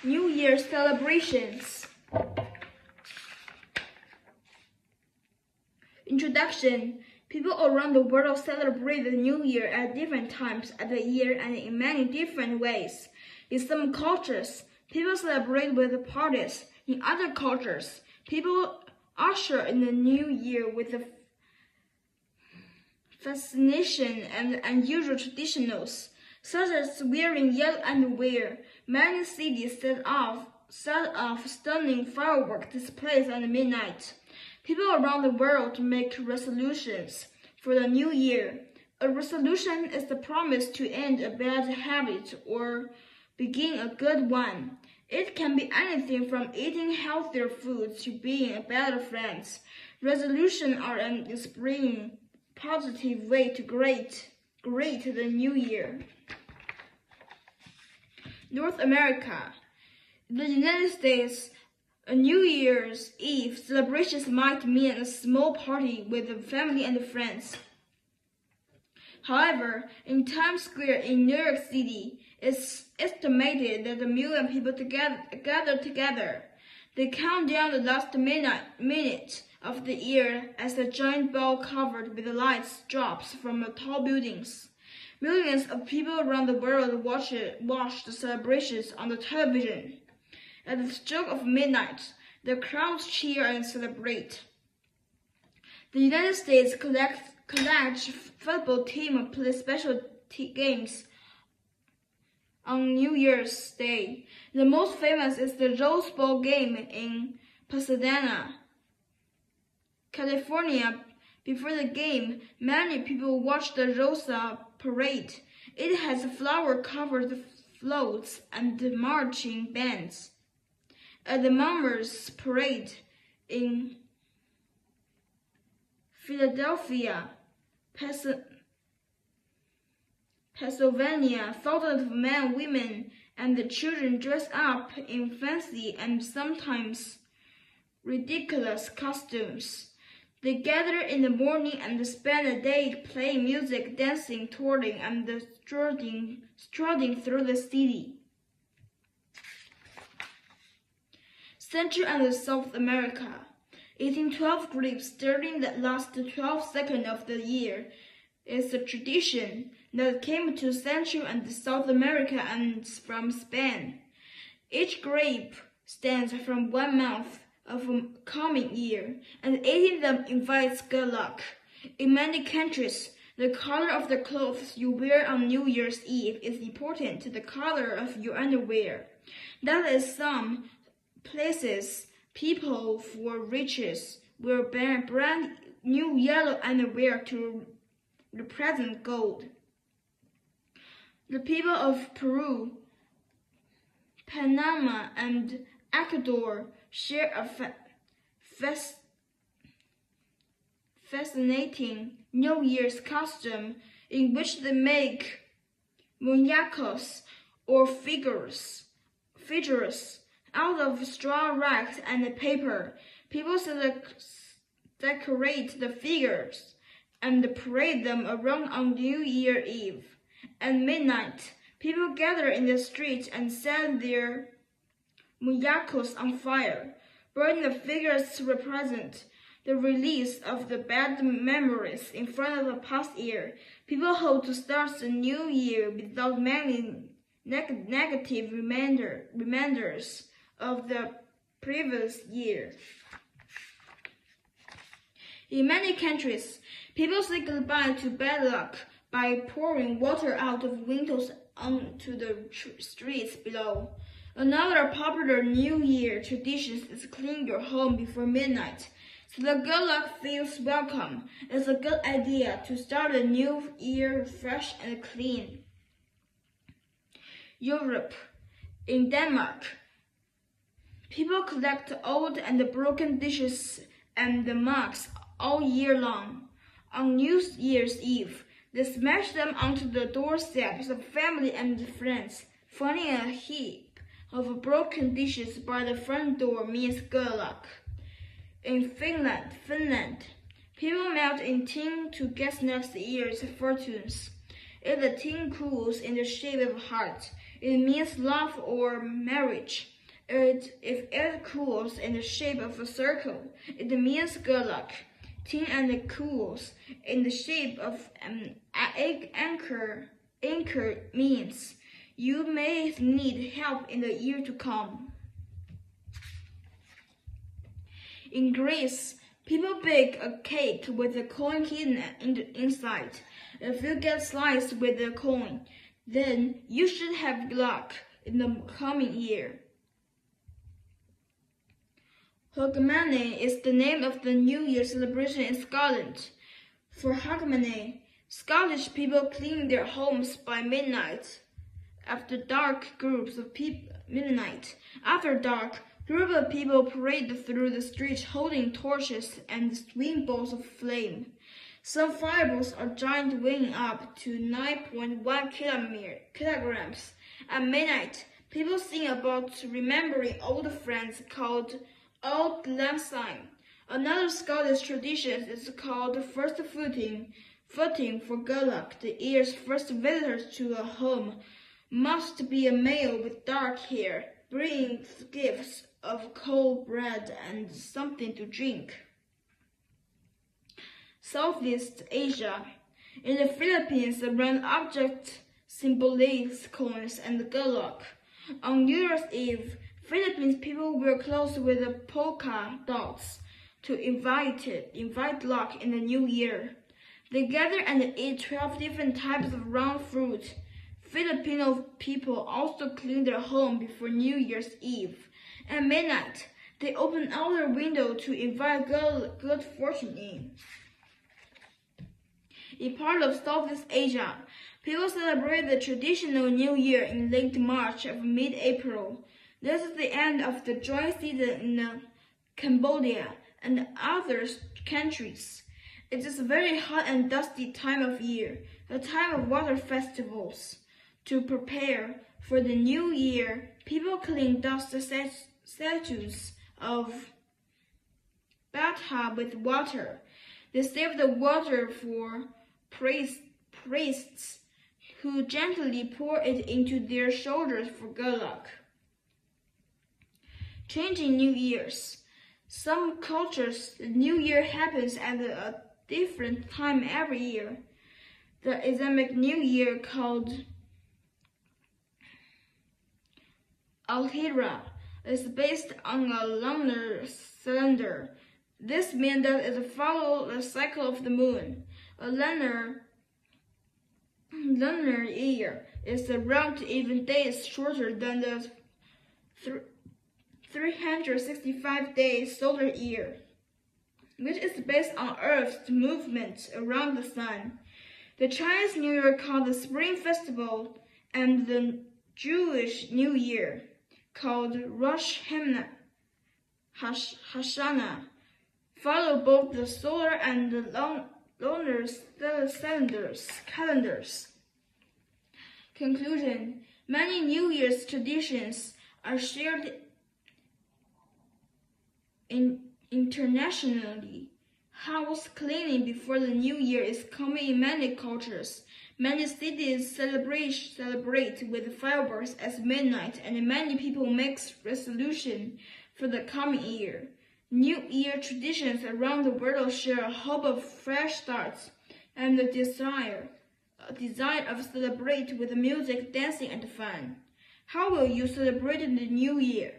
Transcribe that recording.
New Year celebrations. Introduction. People around the world celebrate the New Year at different times of the year and in many different ways. In some cultures, people celebrate with parties. In other cultures, people usher in the New Year with a fascination and unusual traditions, such as wearing yellow underwear. Many cities set off stunning firework displays at midnight. People around the world make resolutions for the new year. A resolution is the promise to end a bad habit or begin a good one. It can be anything from eating healthier foods to being a better friend. Resolutions are an inspiring, positive way to greet the new year. North America. In the United States, a New Year's Eve celebrations might mean a small party with the family and friends. However, in Times Square in New York City, it's estimated that 1 million people gather together. They count down the last minute of the year as a giant ball covered with lights drops from tall buildings. Millions of people around the world watch the celebrations on the television. At the stroke of midnight, the crowds cheer and celebrate. The United States college football team play special games on New Year's Day. The most famous is the Rose Bowl game in Pasadena, California. Before the game, many people watch the Rosa Parade. It has flower-covered floats and marching bands. At the Mummers Parade in Philadelphia, Pennsylvania, thousands of men, women, and children dress up in fancy and sometimes ridiculous costumes. They gather in the morning and spend a day playing music, dancing, touring, and strutting through the city. Central and South America. Eating 12 grapes during the last 12 seconds of the year is a tradition that came to Central and South America and from Spain. Each grape stands for 1 month of a coming year, and eating them invites good luck. In many countries, the color of the clothes you wear on New Year's Eve is important to the color of your underwear. That is, some places, people for riches wear brand new yellow underwear to represent gold. The people of Peru, Panama, and Ecuador share a fascinating New Year's costume in which they make muñecos or figures out of straw rags and paper. People decorate the figures and parade them around on New Year Eve. At midnight, people gather in the streets and set their muñecos on fire. Burning the figures to represent the release of the bad memories in front of the past year. People hope to start the new year without many negative reminders of the previous year. In many countries, people say goodbye to bad luck by pouring water out of windows onto the streets below. Another popular New Year tradition is clean your home before midnight. So the good luck feels welcome. It's a good idea to start the new year fresh and clean. Europe. In Denmark, people collect old and broken dishes and mugs all year long. On New Year's Eve, they smash them onto the doorsteps of family and friends. Finding a heap of broken dishes by the front door means good luck. In Finland, people melt in tin to guess next year's fortunes. If the tin cools in the shape of a heart, It means love or marriage. If it cools in the shape of a circle, it means good luck. 10 and it cools in the shape of an anchor means you may need help in the year to come. In Greece, people bake a cake with a coin hidden inside. If you get sliced with the coin, then you should have luck in the coming year. Hogmanay is the name of the New Year celebration in Scotland. For Hogmanay, Scottish people clean their homes by midnight. After dark, groups of people parade through the streets holding torches and swing balls of flame. Some fireballs are giant, weighing up to 9.1 kilograms. At midnight, people sing about remembering old friends called Auld Lang Syne. Another Scottish tradition is called first footing for good luck. The year's first visitors to a home must be a male with dark hair, bringing gifts of cold bread and something to drink. Southeast Asia. In the Philippines, round objects symbolize coins and good luck. On New Year's Eve, Philippines people wear clothes with polka dots to invite luck in the new year. They gather and eat 12 different types of round fruit. Filipino people also clean their home before New Year's Eve. At midnight, they open out their window to invite good fortune in. In part of Southeast Asia, people celebrate the traditional New Year in late March or mid-April. This is the end of the dry season in Cambodia and other countries. It is a very hot and dusty time of year, a time of water festivals. To prepare for the new year, people clean dust statues of bathtub with water. They save the water for priests who gently pour it into their shoulders for good luck. Changing New Year's. Some cultures, the New Year happens at a different time every year. The Islamic New Year, called Al-Hijra, is based on a lunar calendar. This means that it follows the cycle of the moon. A lunar year is around even days shorter than the 365-day solar year, which is based on Earth's movement around the sun. The Chinese New Year, called the Spring Festival, and the Jewish New Year, called Rosh Hashanah, follow both the solar and the lunar calendars. Conclusion. Many New Year's traditions are shared internationally. House cleaning before the New Year is common in many cultures. Many cities celebrate with fireworks at midnight, and many people make resolutions for the coming year. New Year traditions around the world share a hope of fresh starts and the desire of celebrate with music, dancing, and fun. How will you celebrate the New Year?